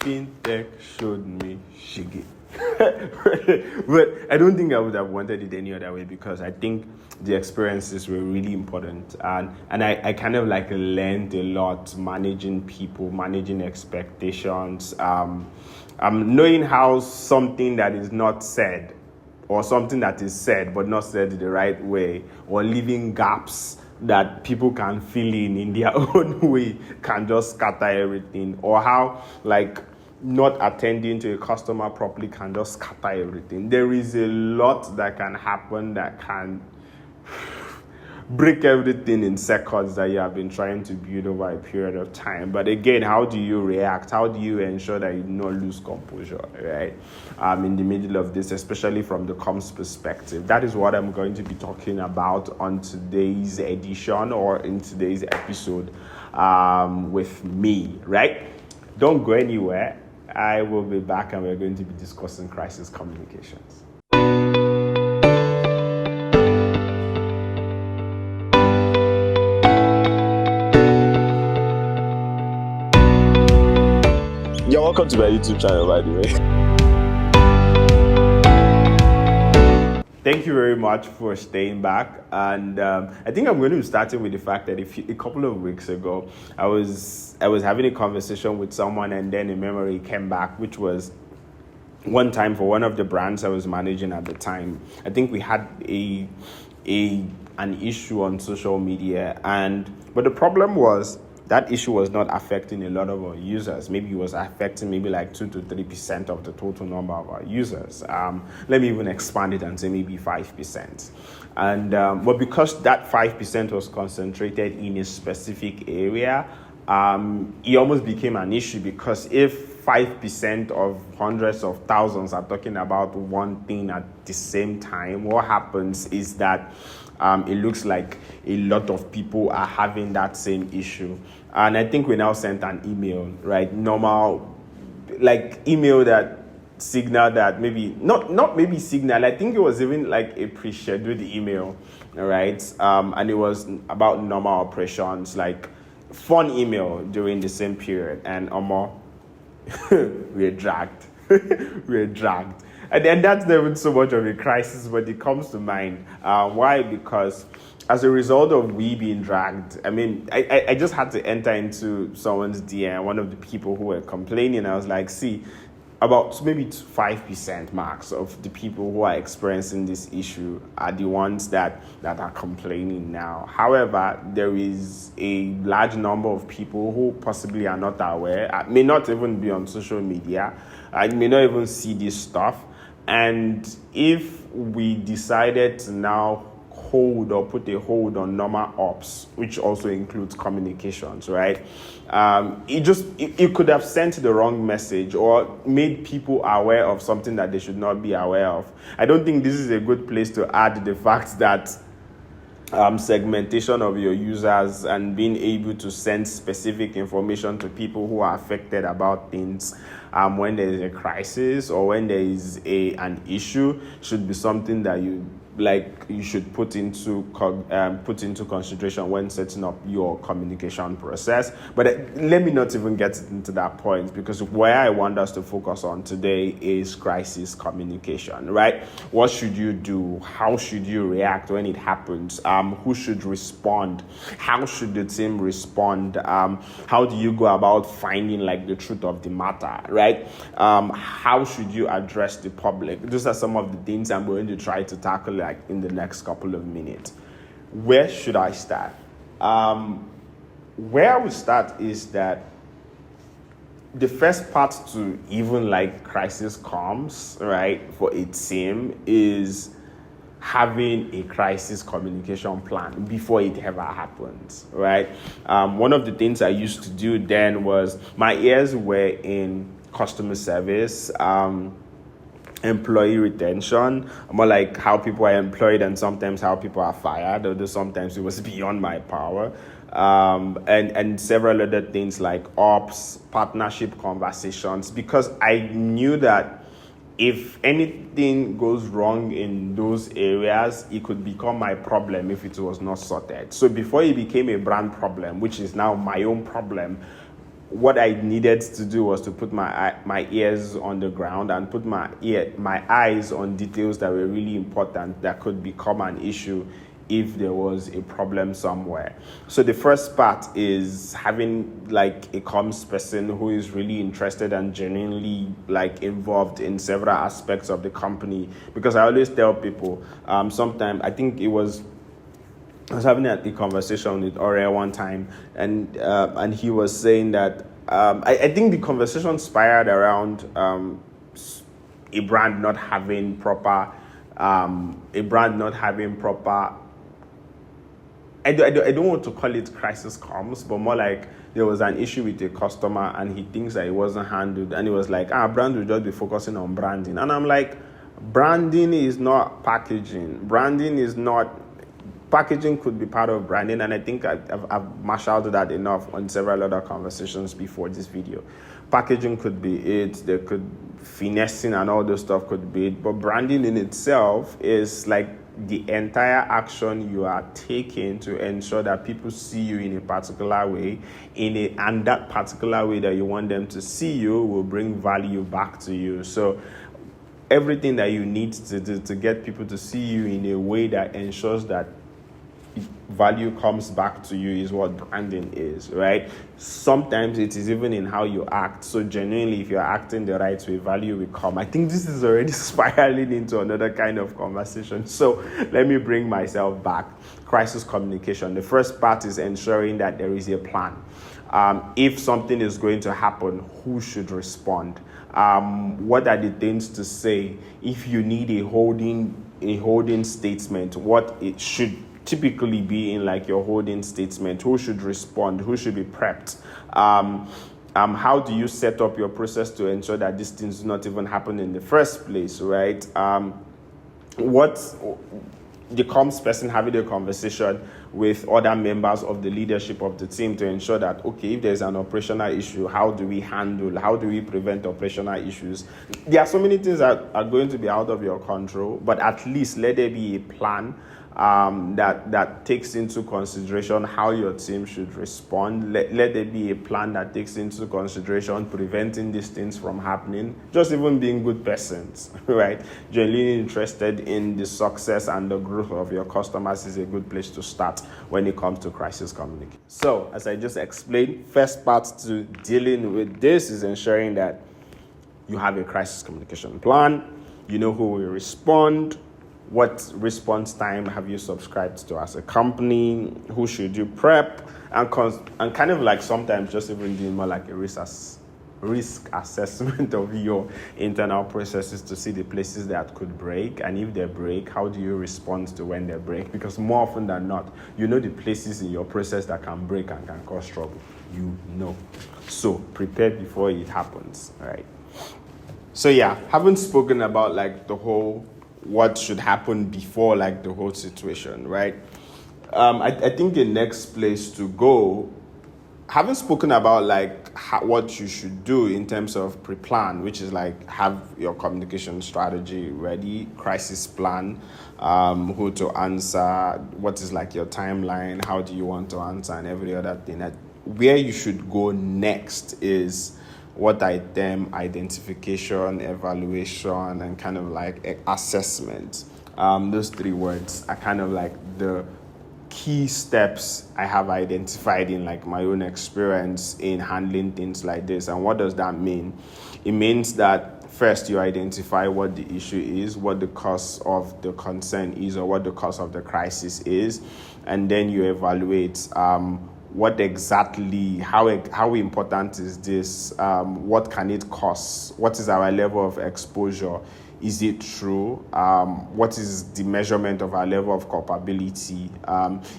Fintech showed me shiggy. But I don't think I would have wanted it any other way, because I think the experiences were really important, and I kind of like learned a lot managing people, managing expectations, knowing how something that is not said, or something that is said but not said the right way, or leaving gaps that people can fill in their own way, can just scatter everything, or how like not attending to a customer properly can just scatter everything. There is a lot that can happen that can break everything in seconds that you have been trying to build over a period of time. But again, how do you react? How do you ensure that you do not lose composure, right? In the middle of this, especially from the comms perspective. That is what I'm going to be talking about on today's edition, or in today's episode, with me, right? Don't go anywhere. I will be back, and we're going to be discussing crisis communications. You're welcome to my YouTube channel, by the way. Thank you very much for staying back. And I think I'm going to be starting with the fact that a couple of weeks ago, I was having a conversation with someone, and then a memory came back, which was one time for one of the brands I was managing at the time. I think we had an issue on social media, but the problem was that issue was not affecting a lot of our users. Maybe it was affecting maybe like 2 to 3% of the total number of our users. Let me even expand it and say maybe 5%. And but because that 5% was concentrated in a specific area, it almost became an issue, because if 5% of hundreds of thousands are talking about one thing at the same time, what happens is that it looks like a lot of people are having that same issue. And I think we now sent an email, right? Normal, like email that signal that maybe, not maybe signal, I think it was even like a pre-scheduled email, right? And it was about normal operations, like fun email during the same period. And we're dragged. We're dragged. And that's never so much of a crisis, but it comes to mind. Why? Because as a result of we being dragged, I mean, I just had to enter into someone's DM, one of the people who were complaining. I was like, see, about maybe 5% max of the people who are experiencing this issue are the ones that are complaining now. However, there is a large number of people who possibly are not aware, may not even be on social media, may not even see this stuff. And if we decided to now hold or put a hold on normal ops, which also includes communications, right? It could have sent the wrong message or made people aware of something that they should not be aware of. I don't think this is a good place to add the fact that segmentation of your users and being able to send specific information to people who are affected about things when there is a crisis or when there is an issue should be something that you should put into consideration when setting up your communication process. But let me not even get into that point, because where I want us to focus on today is crisis communication, right? What should you do? How should you react when it happens? Who should respond? How should the team respond? How do you go about finding the truth of the matter, right? How should you address the public? Those are some of the things I'm going to try to tackle in the next couple of minutes. Where should I start? Where I would start is that the first part to even crisis comms, right, for a team is having a crisis communication plan before it ever happens, right? One of the things I used to do then was my ears were in customer service, employee retention, more like how people are employed and sometimes how people are fired, although sometimes it was beyond my power, and several other things like ops, partnership conversations, because I knew that if anything goes wrong in those areas, it could become my problem if it was not sorted. So before it became a brand problem, which is now my own problem, what I needed to do was to put my ears on the ground and put my eyes on details that were really important that could become an issue if there was a problem somewhere. So the first part is having like a comms person who is really interested and genuinely like involved in several aspects of the company, because I always tell people, sometimes I think I was having a conversation with Aurea one time, and he was saying that I think the conversation spiraled around a brand not having proper I don't want to call it crisis comms, but more like there was an issue with a customer and he thinks that it wasn't handled, and he was like, brand will just be focusing on branding. And I'm like, branding is not packaging. Packaging could be part of branding, and I think I've marshaled that enough on several other conversations before this video. Packaging could be it, there could finessing and all those stuff could be it, but branding in itself is like the entire action you are taking to ensure that people see you in a particular way, and that particular way that you want them to see you will bring value back to you. So everything that you need to do to get people to see you in a way that ensures that value comes back to you is what branding is, right? Sometimes it is even in how you act. So genuinely, if you're acting the right way, value will come. I think this is already spiraling into another kind of conversation. So let me bring myself back. Crisis communication. The first part is ensuring that there is a plan. If something is going to happen, who should respond? What are the things to say? If you need a holding statement, what it should typically be in like your holding statement, who should respond, who should be prepped, how do you set up your process to ensure that these things do not even happen in the first place, right? What the comms person having a conversation with other members of the leadership of the team to ensure that, okay, if there's an operational issue, how do we prevent operational issues? There are so many things that are going to be out of your control, but at least let there be a plan that takes into consideration how your team should respond. Let there be a plan that takes into consideration preventing these things from happening. Just even being good persons, right? Genuinely interested in the success and the growth of your customers is a good place to start when it comes to crisis communication. So, as I just explained, first part to dealing with this is ensuring that you have a crisis communication plan. You know who will respond. What response time have you subscribed to as a company? Who should you prep? And kind of like sometimes just even doing more like a risk assessment of your internal processes to see the places that could break. And if they break, how do you respond to when they break? Because more often than not, you know the places in your process that can break and can cause trouble. You know. So prepare before it happens, right? So yeah, haven't spoken about like the whole what should happen before like the whole situation, right? I think the next place to go, haven't spoken about like what you should do in terms of pre-plan, which is like have your communication strategy ready, crisis plan, who to answer, what is like your timeline, how do you want to answer, and every other thing. Where you should go next is what I term identification, evaluation, and kind of like assessment. Those three words are kind of like the key steps I have identified in like my own experience in handling things like this. And what does that mean? It means that first you identify what the issue is, what the cause of the concern is, or what the cause of the crisis is, and then you evaluate what exactly, how important is this? What can it cost? What is our level of exposure? Is it true? What is the measurement of our level of culpability?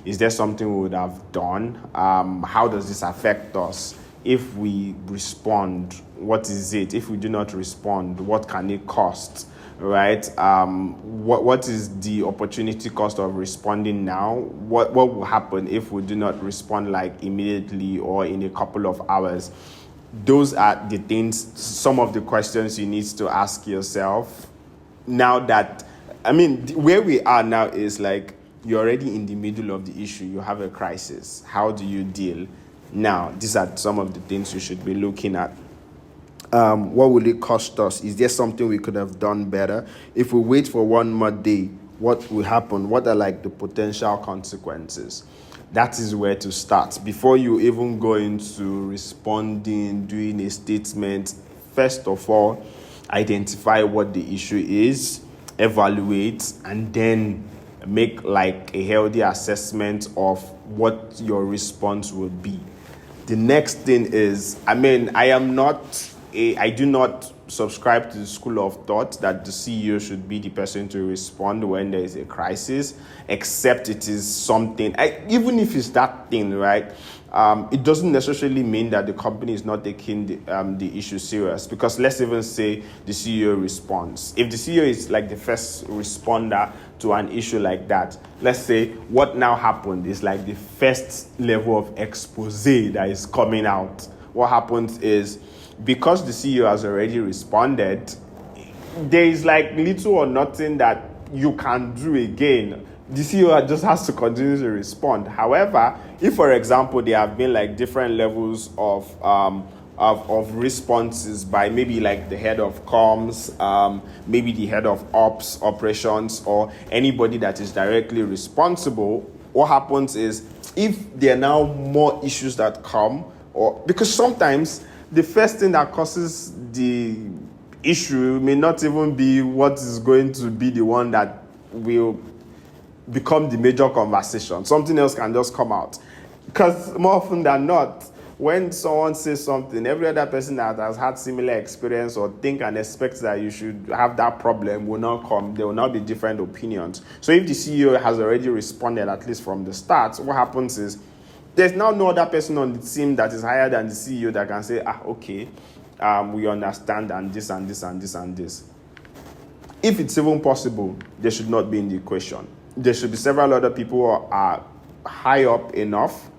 Is there something we would have done? How does this affect us? If we respond, what is it? If we do not respond, what can it cost? Right? What is the opportunity cost of responding now? What will happen if we do not respond like immediately or in a couple of hours? Those are the things, some of the questions you need to ask yourself. Now that, where we are now is like you're already in the middle of the issue. You have a crisis. How do you deal? Now, these are some of the things you should be looking at. What will it cost us? Is there something we could have done better? If we wait for one more day, what will happen? What are like the potential consequences? That is where to start. Before you even go into responding, doing a statement, first of all, identify what the issue is, evaluate, and then make like a healthy assessment of what your response will be. The next thing is, I do not subscribe to the school of thought that the CEO should be the person to respond when there is a crisis, except it is something, even if it's that thing, right? It doesn't necessarily mean that the company is not taking the issue serious, because let's even say the CEO responds. If the CEO is like the first responder to an issue like that, let's say what now happened is like the first level of expose that is coming out. What happens is, because the CEO has already responded, there is like little or nothing that you can do again. The CEO just has to continue to respond. However, if, for example, there have been like different levels of responses by maybe like the head of comms, maybe the head of ops, operations, or anybody that is directly responsible, what happens is, if there are now more issues that come, or because sometimes the first thing that causes the issue may not even be what is going to be the one that will become the major conversation. Something else can just come out. Because more often than not, when someone says something, every other person that has had similar experience or think and expect that you should have that problem will not come. There will not be different opinions. So if the CEO has already responded, at least from the start, what happens is, there's now no other person on the team that is higher than the CEO that can say, okay, we understand, and this and this and this and this. If it's even possible, they should not be in the equation. There should be several other people who are high up enough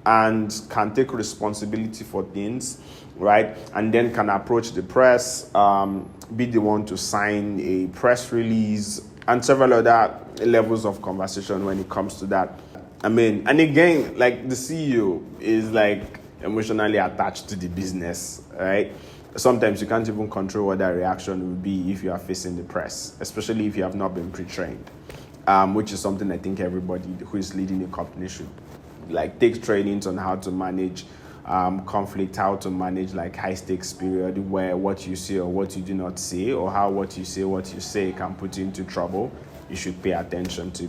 and can take responsibility for things, right? And then can approach the press, be the one to sign a press release, and several other levels of conversation when it comes to that. And again, like the CEO is like emotionally attached to the business, right? Sometimes you can't even control what that reaction will be if you are facing the press, especially if you have not been pre-trained, which is something I think everybody who is leading a company should like take trainings on how to manage conflict, how to manage like high stakes period where what you say or what you do not say, or how what you say can put you into trouble. You should pay attention to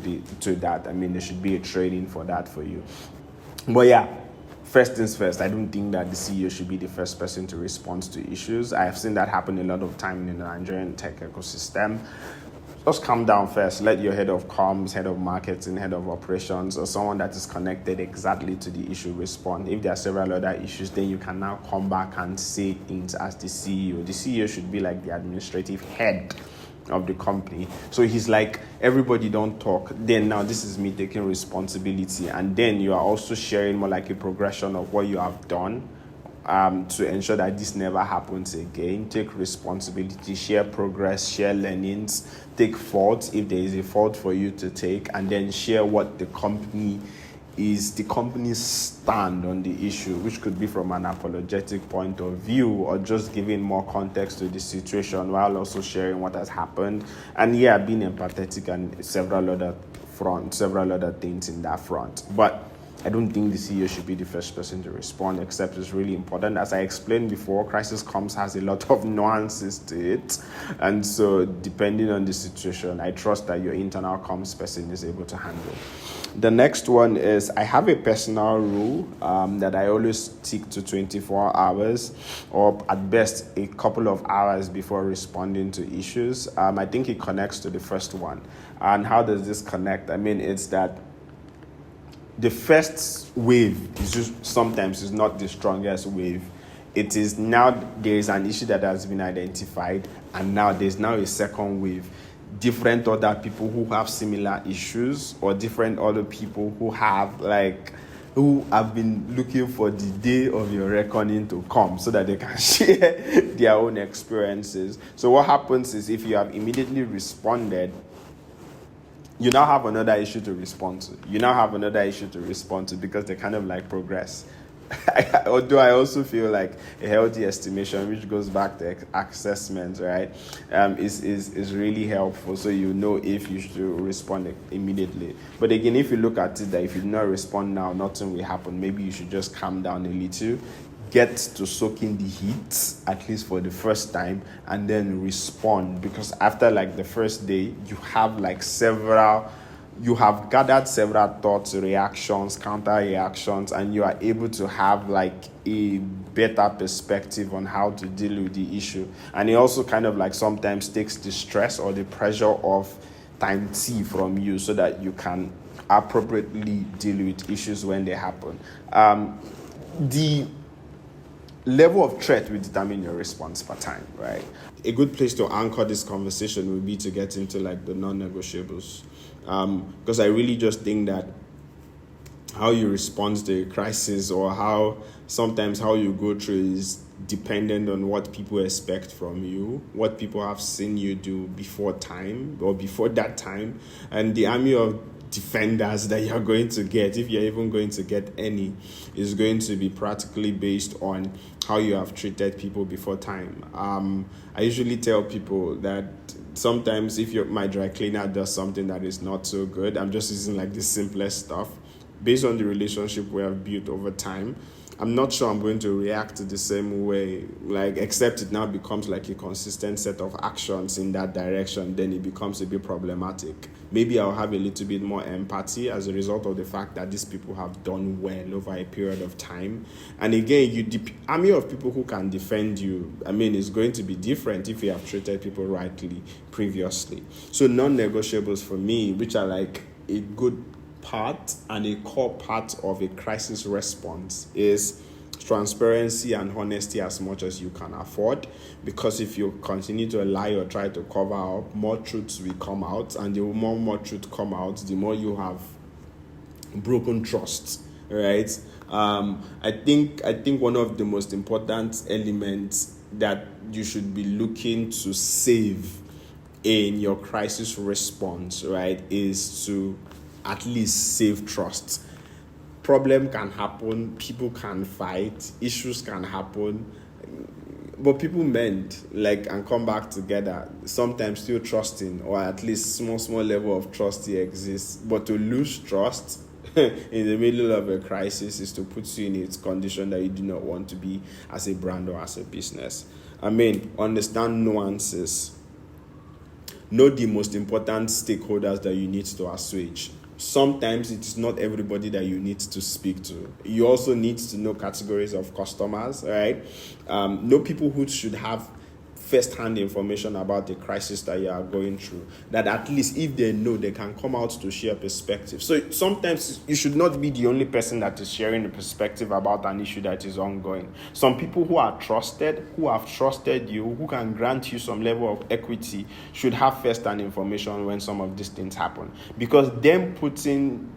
that. There should be a training for that for you. But yeah, first things first, I don't think that the CEO should be the first person to respond to issues. I have seen that happen a lot of time in the Nigerian tech ecosystem. Just calm down first. Let your head of comms, head of marketing, head of operations, or someone that is connected exactly to the issue respond. If there are several other issues, then you can now come back and say things as the CEO. The CEO should be like the administrative head of the company. So he's like, everybody don't talk. Then now this is me taking responsibility. And then you are also sharing more like a progression of what you have done to ensure that this never happens again. Take responsibility, share progress, share learnings, take faults if there is a fault for you to take, and then share what the company's stand on the issue, which could be from an apologetic point of view or just giving more context to the situation while also sharing what has happened, and being empathetic and several other things in that front. But I don't think the CEO should be the first person to respond, except it's really important. As I explained before, crisis comms has a lot of nuances to it. And so depending on the situation, I trust that your internal comms person is able to handle. The next one is, I have a personal rule that I always stick to 24 hours or at best a couple of hours before responding to issues. I think it connects to the first one. And how does this connect? It's that the first wave is just sometimes is not the strongest wave. It is now there is an issue that has been identified, and now there's now a second wave. Different other people who have similar issues, or different other people who have been looking for the day of your reckoning to come so that they can share their own experiences. So what happens is, if you have immediately responded, you now have another issue to respond to. Because they kind of like progress. although I also feel like a healthy estimation, which goes back to assessment, right, is really helpful. So you know if you should respond immediately. But again, if you look at it that if you do not respond now, nothing will happen. Maybe you should just calm down a little, get to soak in the heat at least for the first time, and then respond. Because after like the first day, you have like you have gathered several thoughts, reactions, counter reactions, and you are able to have like a better perspective on how to deal with the issue. And it also kind of like sometimes takes the stress or the pressure of time T from you, so that you can appropriately deal with issues when they happen. The level of threat will determine your response per time, right? A good place to anchor this conversation would be to get into like the non-negotiables. Because I really just think that how you respond to a crisis, or how you go through, is dependent on what people expect from you, what people have seen you do before that time, and the army of defenders that you're going to get, if you're even going to get any, is going to be practically based on how you have treated people before time. I usually tell people that sometimes if my dry cleaner does something that is not so good, I'm just using like the simplest stuff, based on the relationship we have built over time, I'm not sure I'm going to react the same way, like, except it now becomes like a consistent set of actions in that direction, then it becomes a bit problematic. Maybe I'll have a little bit more empathy as a result of the fact that these people have done well over a period of time. And again, the army of people who can defend you, is going to be different if you have treated people rightly previously. So non-negotiables for me, which are like a good part and a core part of a crisis response, is transparency and honesty as much as you can afford, because if you continue to lie or try to cover up, more truths will come out, and the more truth come out, the more you have broken trust, right? I think one of the most important elements that you should be looking to save in your crisis response, right, is to at least save trust. Problem can happen, people can fight, issues can happen, but people mend, and come back together, sometimes still trusting, or at least small level of trust exists. But to lose trust in the middle of a crisis is to put you in a condition that you do not want to be as a brand or as a business. Understand nuances. Know the most important stakeholders that you need to assuage. Sometimes it is not everybody that you need to speak to. You also need to know categories of customers, right? Know people who should have first-hand information about the crisis that you are going through, that at least if they know, they can come out to share perspective. So sometimes you should not be the only person that is sharing the perspective about an issue that is ongoing. Some people who are trusted, who have trusted you, who can grant you some level of equity, should have first-hand information when some of these things happen, because them putting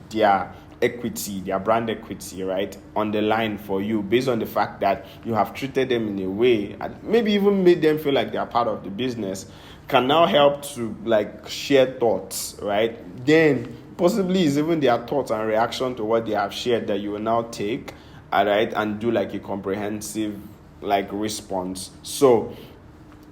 their equity, their brand equity, right, on the line for you, based on the fact that you have treated them in a way, and maybe even made them feel like they are part of the business, can now help to share thoughts, right? Then possibly it's even their thoughts and reaction to what they have shared that you will now take, all right, and do a comprehensive response. So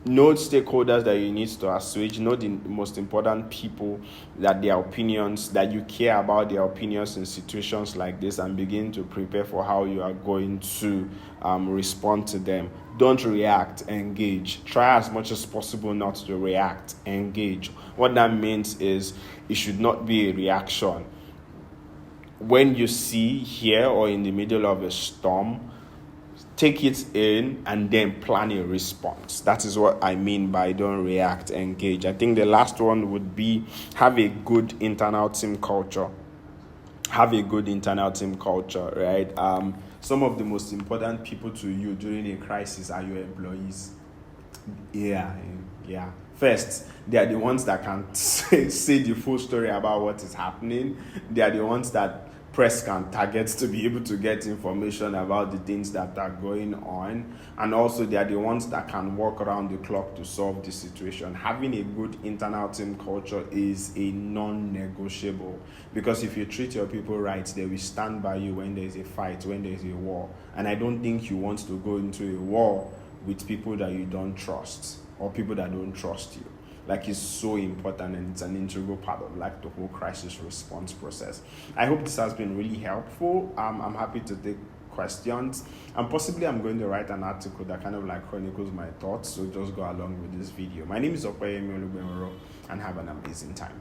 know stakeholders that you need to assuage. Know the most important people, that their opinions, that you care about their opinions in situations like this, and begin to prepare for how you are going to respond to them. Don't react, engage. Try as much as possible not to react, engage. What that means is it should not be a reaction. When you see, hear, or in the middle of a storm, take it in and then plan a response. That is what I mean by don't react, engage. I think the last one would be have a good internal team culture. Have a good internal team culture, right? Some of the most important people to you during a crisis are your employees. Yeah. First, they are the ones that can say the full story about what is happening. They are the ones that press can target to be able to get information about the things that are going on, and also they are the ones that can work around the clock to solve the situation. Having a good internal team culture is a non-negotiable, because if you treat your people right, they will stand by you when there is a fight, when there is a war. And I don't think you want to go into a war with people that you don't trust, or people that don't trust you. Like, it's so important, and it's an integral part of like the whole crisis response process. I hope this has been really helpful. I'm happy to take questions, and possibly I'm going to write an article that kind of like chronicles my thoughts, so just go along with this video. My name is Okweyemi Olugbemoro, and have an amazing time.